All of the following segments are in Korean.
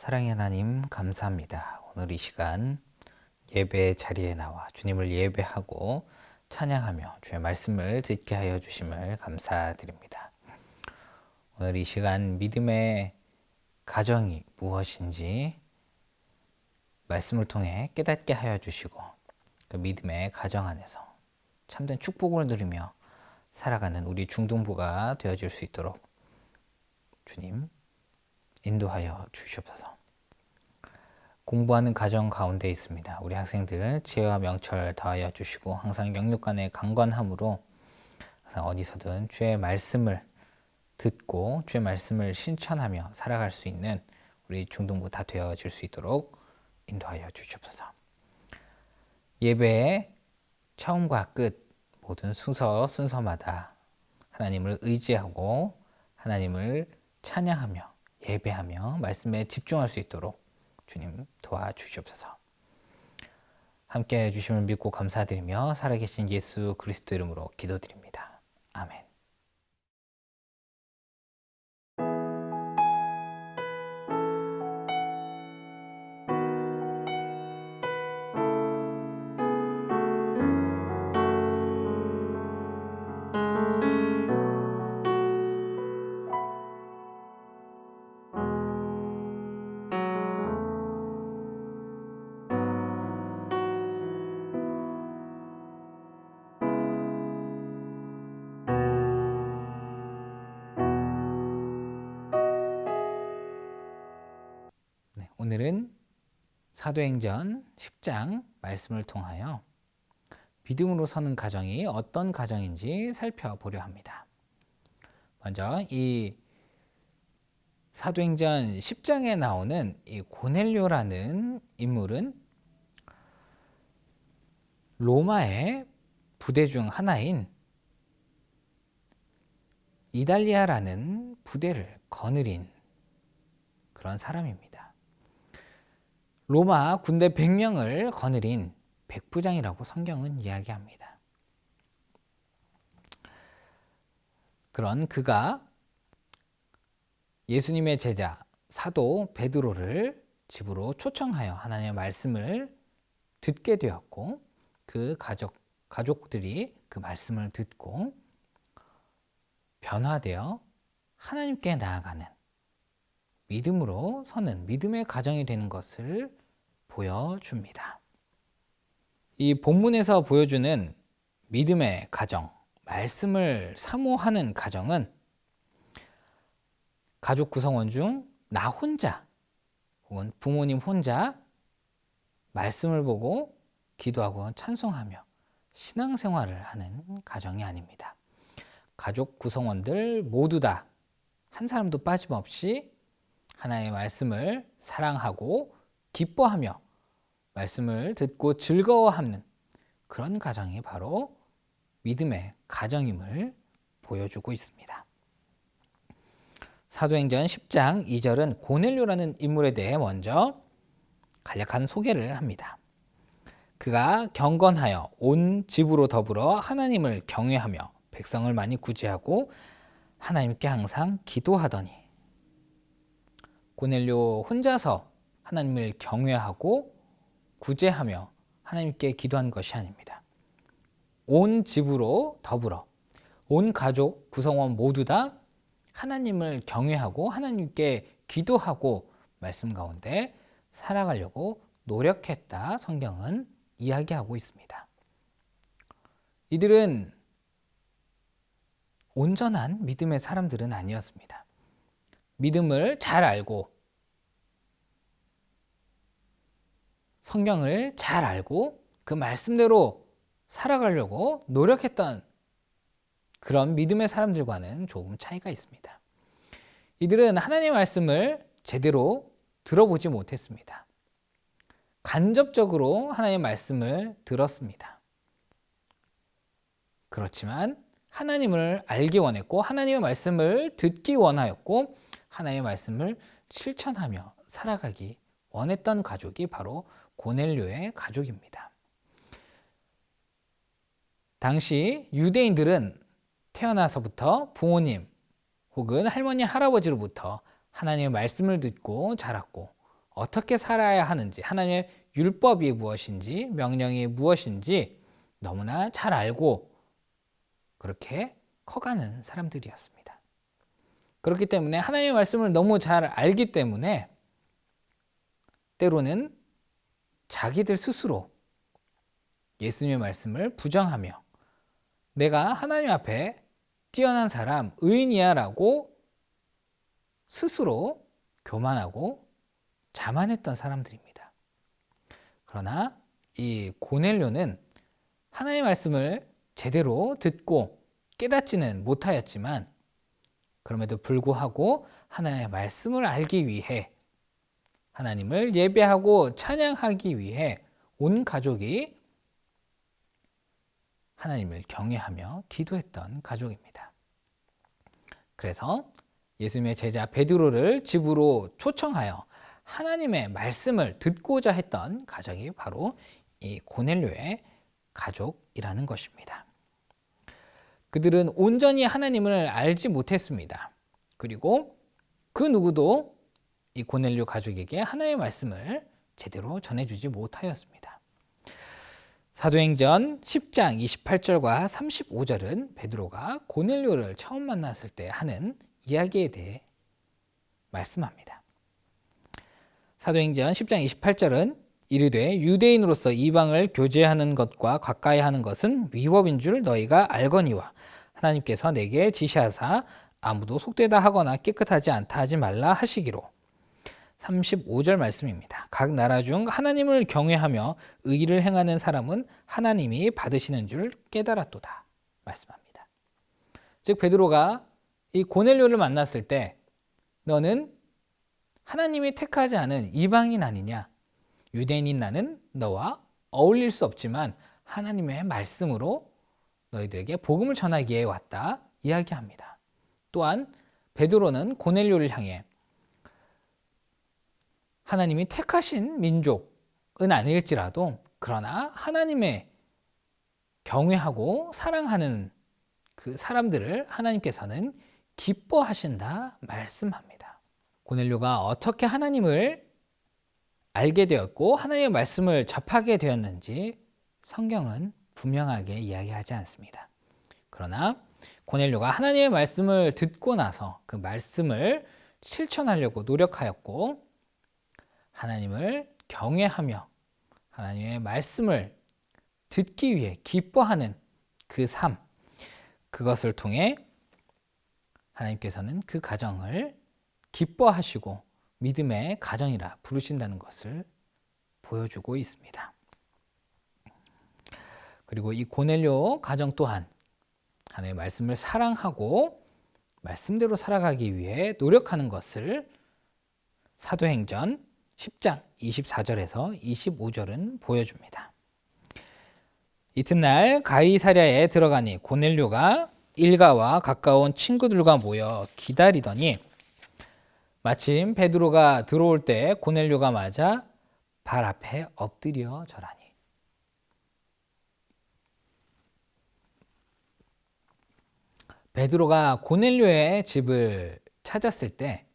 사랑의 하나님 감사합니다. 오늘 이 시간 예배 자리에 나와 주님을 예배하고 찬양하며 주의 말씀을 듣게 하여 주심을 감사드립니다. 오늘 이 시간 믿음의 가정이 무엇인지 말씀을 통해 깨닫게 하여 주시고 그 믿음의 가정 안에서 참된 축복을 누리며 살아가는 우리 중등부가 되어질 수 있도록 주님 인도하여 주시옵소서. 공부하는 가정 가운데 있습니다. 우리 학생들 지혜와 명철 더하여 주시고 항상 영육 간의 강건함으로 항상 어디서든 주의 말씀을 듣고 주의 말씀을 실천하며 살아갈 수 있는 우리 중등부 다 되어질 수 있도록 인도하여 주시옵소서. 예배의 처음과 끝 모든 순서마다 하나님을 의지하고 하나님을 찬양하며 예배하며 말씀에 집중할 수 있도록 주님 도와주시옵소서. 함께 해주심을 믿고 감사드리며 살아계신 예수 그리스도 이름으로 기도드립니다. 아멘. 오늘은 사도행전 10장 말씀을 통하여 믿음으로 서는 가정이 어떤 가정인지 살펴보려 합니다. 먼저 이 사도행전 10장에 나오는 이 고넬료라는 인물은 로마의 부대 중 하나인 이달리아라는 부대를 거느린 그런 사람입니다. 로마 군대 100명을 거느린 백부장이라고 성경은 이야기합니다. 그런 그가 예수님의 제자 사도 베드로를 집으로 초청하여 하나님의 말씀을 듣게 되었고 그 가족들이 그 말씀을 듣고 변화되어 하나님께 나아가는 믿음으로 서는 믿음의 가정이 되는 것을 보여줍니다. 이 본문에서 보여주는 믿음의 가정, 말씀을 사모하는 가정은 가족 구성원 중 나 혼자 혹은 부모님 혼자 말씀을 보고 기도하고 찬송하며 신앙생활을 하는 가정이 아닙니다. 가족 구성원들 모두 다 한 사람도 빠짐없이 하나님의 말씀을 사랑하고 기뻐하며 말씀을 듣고 즐거워하는 그런 가정이 바로 믿음의 가정임을 보여주고 있습니다. 사도행전 10장 2절은 고넬료라는 인물에 대해 먼저 간략한 소개를 합니다. 그가 경건하여 온 집으로 더불어 하나님을 경외하며 백성을 많이 구제하고 하나님께 항상 기도하더니, 고넬료 혼자서 하나님을 경외하고 구제하며 하나님께 기도한 것이 아닙니다. 온 집으로 더불어 온 가족 구성원 모두 다 하나님을 경외하고 하나님께 기도하고 말씀 가운데 살아가려고 노력했다 성경은 이야기하고 있습니다. 이들은 온전한 믿음의 사람들은 아니었습니다. 믿음을 잘 알고 성경을 잘 알고 그 말씀대로 살아가려고 노력했던 그런 믿음의 사람들과는 조금 차이가 있습니다. 이들은 하나님의 말씀을 제대로 들어보지 못했습니다. 간접적으로 하나님의 말씀을 들었습니다. 그렇지만 하나님을 알기 원했고 하나님의 말씀을 듣기 원하였고 하나님의 말씀을 실천하며 살아가기 원했던 가족이 바로 고넬료의 가족입니다. 당시 유대인들은 태어나서부터 부모님 혹은 할머니 할아버지로부터 하나님의 말씀을 듣고 자랐고 어떻게 살아야 하는지, 하나님의 율법이 무엇인지, 명령이 무엇인지 너무나 잘 알고 그렇게 커가는 사람들이었습니다. 그렇기 때문에 하나님의 말씀을 너무 잘 알기 때문에 때로는 자기들 스스로 예수님의 말씀을 부정하며 내가 하나님 앞에 뛰어난 사람, 의인이야 라고 스스로 교만하고 자만했던 사람들입니다. 그러나 이 고넬료는 하나님의 말씀을 제대로 듣고 깨닫지는 못하였지만 그럼에도 불구하고 하나님의 말씀을 알기 위해 하나님을 예배하고 찬양하기 위해 온 가족이 하나님을 경외하며 기도했던 가족입니다. 그래서 예수님의 제자 베드로를 집으로 초청하여 하나님의 말씀을 듣고자 했던 가족이 바로 이 고넬료의 가족이라는 것입니다. 그들은 온전히 하나님을 알지 못했습니다. 그리고 그 누구도 이 고넬료 가족에게 하나님의 말씀을 제대로 전해주지 못하였습니다. 사도행전 10장 28절과 35절은 베드로가 고넬료를 처음 만났을 때 하는 이야기에 대해 말씀합니다. 사도행전 10장 28절은 이르되 유대인으로서 이방을 교제하는 것과 가까이 하는 것은 위법인 줄 너희가 알거니와 하나님께서 내게 지시하사 아무도 속되다 하거나 깨끗하지 않다 하지 말라 하시기로. 35절 말씀입니다. 각 나라 중 하나님을 경외하며 의를 행하는 사람은 하나님이 받으시는 줄 깨달았도다 말씀합니다. 즉 베드로가 이 고넬료를 만났을 때 너는 하나님이 택하지 않은 이방인 아니냐, 유대인인 나는 너와 어울릴 수 없지만 하나님의 말씀으로 너희들에게 복음을 전하기에 왔다 이야기합니다. 또한 베드로는 고넬료를 향해 하나님이 택하신 민족은 아닐지라도 그러나 하나님의 경외하고 사랑하는 그 사람들을 하나님께서는 기뻐하신다 말씀합니다. 고넬료가 어떻게 하나님을 알게 되었고 하나님의 말씀을 접하게 되었는지 성경은 분명하게 이야기하지 않습니다. 그러나 고넬료가 하나님의 말씀을 듣고 나서 그 말씀을 실천하려고 노력하였고 하나님을 경외하며 하나님의 말씀을 듣기 위해 기뻐하는 그 삶, 그것을 통해 하나님께서는 그 가정을 기뻐하시고 믿음의 가정이라 부르신다는 것을 보여주고 있습니다. 그리고 이 고넬료 가정 또한 하나님의 말씀을 사랑하고 말씀대로 살아가기 위해 노력하는 것을 사도행전 10장 24절에서 25절은 보여줍니다. 이튿날 가이사랴에 들어가니 고넬료가 일가와 가까운 친구들과 모여 기다리더니 마침 베드로가 들어올 때 고넬료가 맞아 발 앞에 엎드려 절하니. 베드로가 고넬료의 집을 찾았을 때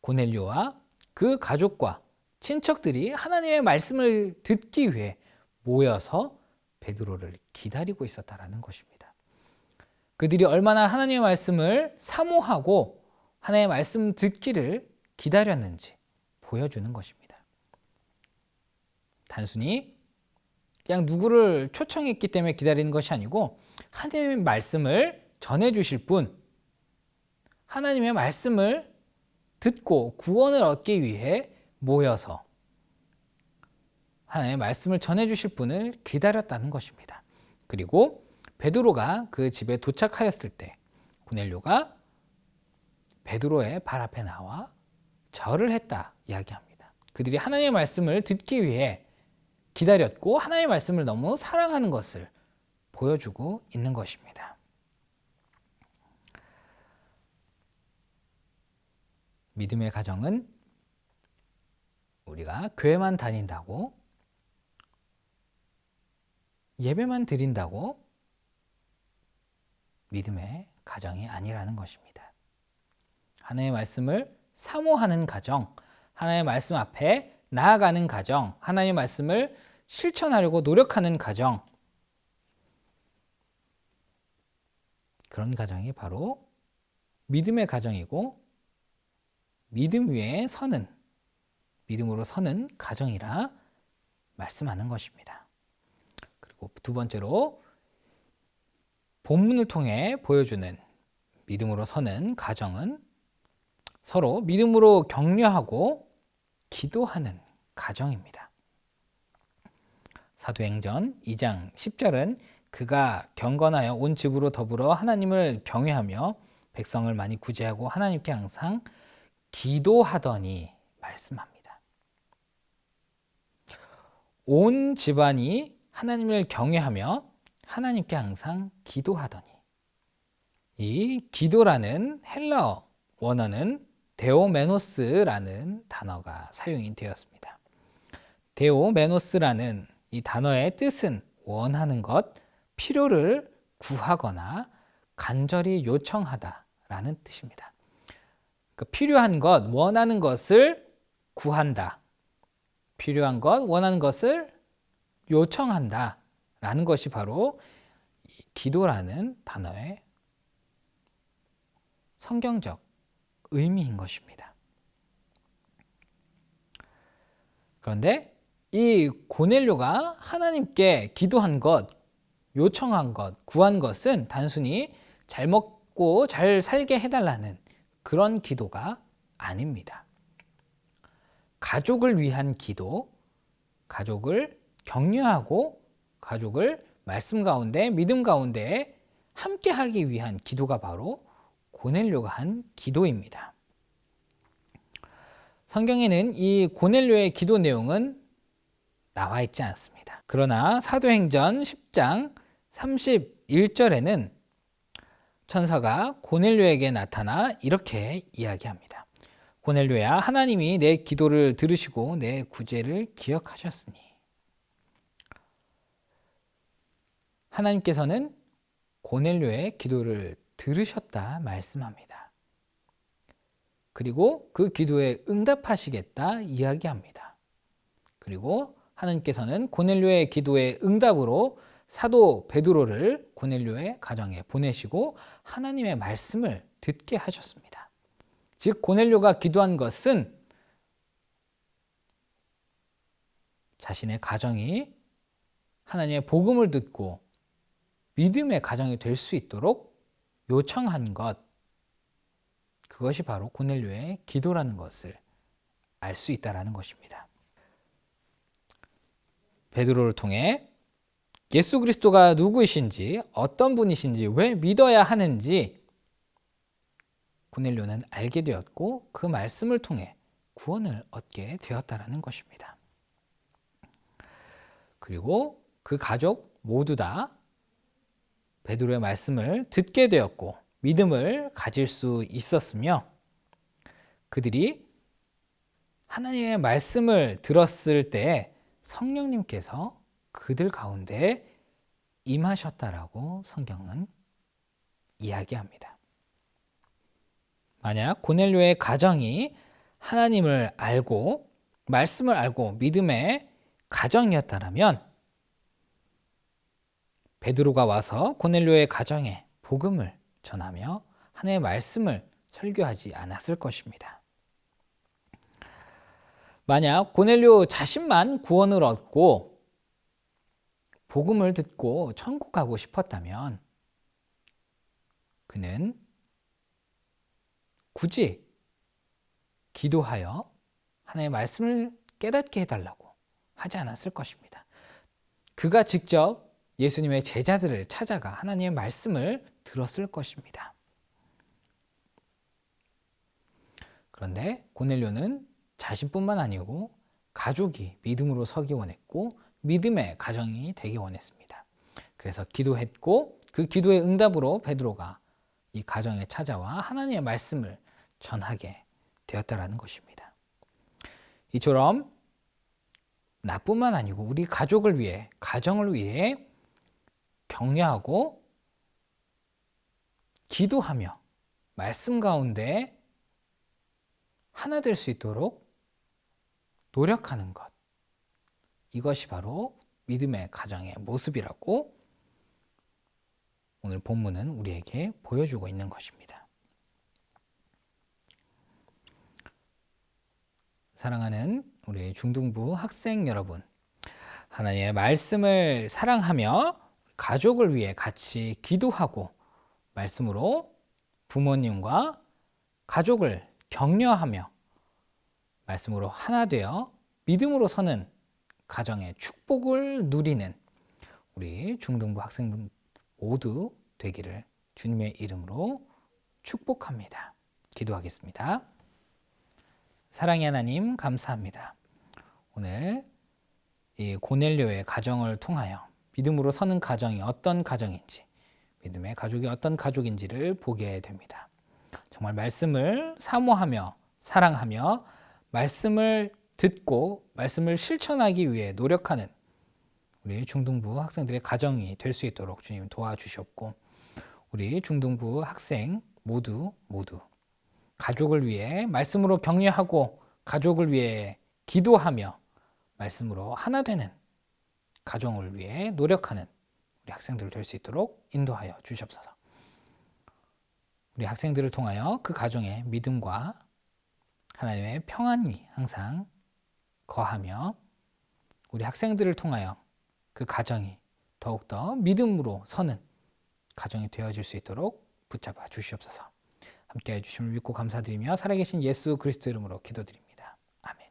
고넬료와 그 가족과 친척들이 하나님의 말씀을 듣기 위해 모여서 베드로를 기다리고 있었다라는 것입니다. 그들이 얼마나 하나님의 말씀을 사모하고 하나님의 말씀 듣기를 기다렸는지 보여주는 것입니다. 단순히 그냥 누구를 초청했기 때문에 기다리는 것이 아니고 하나님의 말씀을 전해주실 분, 하나님의 말씀을 듣고 구원을 얻기 위해 모여서 하나님의 말씀을 전해주실 분을 기다렸다는 것입니다. 그리고 베드로가 그 집에 도착하였을 때 고넬료가 베드로의 발 앞에 나와 절을 했다 이야기합니다. 그들이 하나님의 말씀을 듣기 위해 기다렸고 하나님의 말씀을 너무 사랑하는 것을 보여주고 있는 것입니다. 믿음의 가정은 우리가 교회만 다닌다고 예배만 드린다고 믿음의 가정이 아니라는 것입니다. 하나님의 말씀을 사모하는 가정, 하나님의 말씀 앞에 나아가는 가정, 하나님의 말씀을 실천하려고 노력하는 가정, 그런 가정이 바로 믿음의 가정이고 믿음 위에 서는, 믿음으로 서는 가정이라 말씀하는 것입니다. 그리고 두 번째로 본문을 통해 보여주는 믿음으로 서는 가정은 서로 믿음으로 격려하고 기도하는 가정입니다. 사도행전 2장 10절은 그가 경건하여 온 집으로 더불어 하나님을 경외하며 백성을 많이 구제하고 하나님께 항상 기도하더니 말씀합니다. 온 집안이 하나님을 경외하며 하나님께 항상 기도하더니, 이 기도라는 헬라어 원어는 데오메노스라는 단어가 사용이 되었습니다. 데오메노스라는 이 단어의 뜻은 원하는 것, 필요를 구하거나 간절히 요청하다라는 뜻입니다. 그러니까 필요한 것, 원하는 것을 구한다. 필요한 것, 원하는 것을 요청한다. 라는 것이 바로 기도라는 단어의 성경적 의미인 것입니다. 그런데 이 고넬료가 하나님께 기도한 것, 요청한 것, 구한 것은 단순히 잘 먹고 잘 살게 해달라는 그런 기도가 아닙니다. 가족을 위한 기도, 가족을 격려하고 가족을 말씀 가운데, 믿음 가운데 함께 하기 위한 기도가 바로 고넬료가 한 기도입니다. 성경에는 이 고넬료의 기도 내용은 나와 있지 않습니다. 그러나 사도행전 10장 31절에는 천사가 고넬료에게 나타나 이렇게 이야기합니다. 고넬료야, 하나님이 내 기도를 들으시고 내 구제를 기억하셨으니. 하나님께서는 고넬료의 기도를 들으셨다 말씀합니다. 그리고 그 기도에 응답하시겠다 이야기합니다. 그리고 하나님께서는 고넬료의 기도에 응답으로 사도 베드로를 고넬료의 가정에 보내시고 하나님의 말씀을 듣게 하셨습니다. 즉 고넬료가 기도한 것은 자신의 가정이 하나님의 복음을 듣고 믿음의 가정이 될 수 있도록 요청한 것, 그것이 바로 고넬료의 기도라는 것을 알 수 있다는 것입니다. 베드로를 통해 예수 그리스도가 누구이신지, 어떤 분이신지, 왜 믿어야 하는지 고넬료는 알게 되었고 그 말씀을 통해 구원을 얻게 되었다는 것입니다. 그리고 그 가족 모두 다 베드로의 말씀을 듣게 되었고 믿음을 가질 수 있었으며 그들이 하나님의 말씀을 들었을 때 성령님께서 그들 가운데 임하셨다라고 성경은 이야기합니다. 만약 고넬료의 가정이 하나님을 알고 말씀을 알고 믿음의 가정이었다면 베드로가 와서 고넬료의 가정에 복음을 전하며 하나님의 말씀을 설교하지 않았을 것입니다. 만약 고넬료 자신만 구원을 얻고 복음을 듣고 천국 가고 싶었다면 그는 굳이 기도하여 하나님의 말씀을 깨닫게 해달라고 하지 않았을 것입니다. 그가 직접 예수님의 제자들을 찾아가 하나님의 말씀을 들었을 것입니다. 그런데 고넬료는 자신뿐만 아니고 가족이 믿음으로 서기 원했고 믿음의 가정이 되기 원했습니다. 그래서 기도했고 그 기도의 응답으로 베드로가 이 가정에 찾아와 하나님의 말씀을 전하게 되었다는 것입니다. 이처럼 나뿐만 아니고 우리 가족을 위해, 가정을 위해 격려하고 기도하며 말씀 가운데 하나 될 수 있도록 노력하는 것, 이것이 바로 믿음의 가정의 모습이라고 오늘 본문은 우리에게 보여주고 있는 것입니다. 사랑하는 우리 중등부 학생 여러분, 하나님의 말씀을 사랑하며 가족을 위해 같이 기도하고 말씀으로 부모님과 가족을 격려하며 말씀으로 하나 되어 믿음으로 서는 가정의 축복을 누리는 우리 중등부 학생분 모두 되기를 주님의 이름으로 축복합니다. 기도하겠습니다. 사랑의 하나님, 감사합니다. 오늘 이 고넬료의 가정을 통하여 믿음으로 서는 가정이 어떤 가정인지, 믿음의 가족이 어떤 가족인지를 보게 됩니다. 정말 말씀을 사모하며 사랑하며 말씀을 듣고 말씀을 실천하기 위해 노력하는 우리 중등부 학생들의 가정이 될 수 있도록 주님 도와주셨고, 우리 중등부 학생 모두 가족을 위해 말씀으로 격려하고 가족을 위해 기도하며 말씀으로 하나 되는 가정을 위해 노력하는 우리 학생들 될 수 있도록 인도하여 주시옵소서. 우리 학생들을 통하여 그 가정에 믿음과 하나님의 평안이 항상 거하며 우리 학생들을 통하여 그 가정이 더욱더 믿음으로 서는 가정이 되어질 수 있도록 붙잡아 주시옵소서. 함께해 주심을 믿고 감사드리며 살아계신 예수 그리스도 이름으로 기도드립니다. 아멘.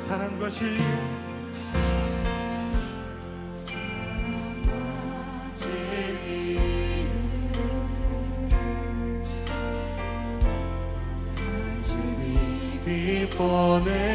사랑과 진리 한 줄이 빛보내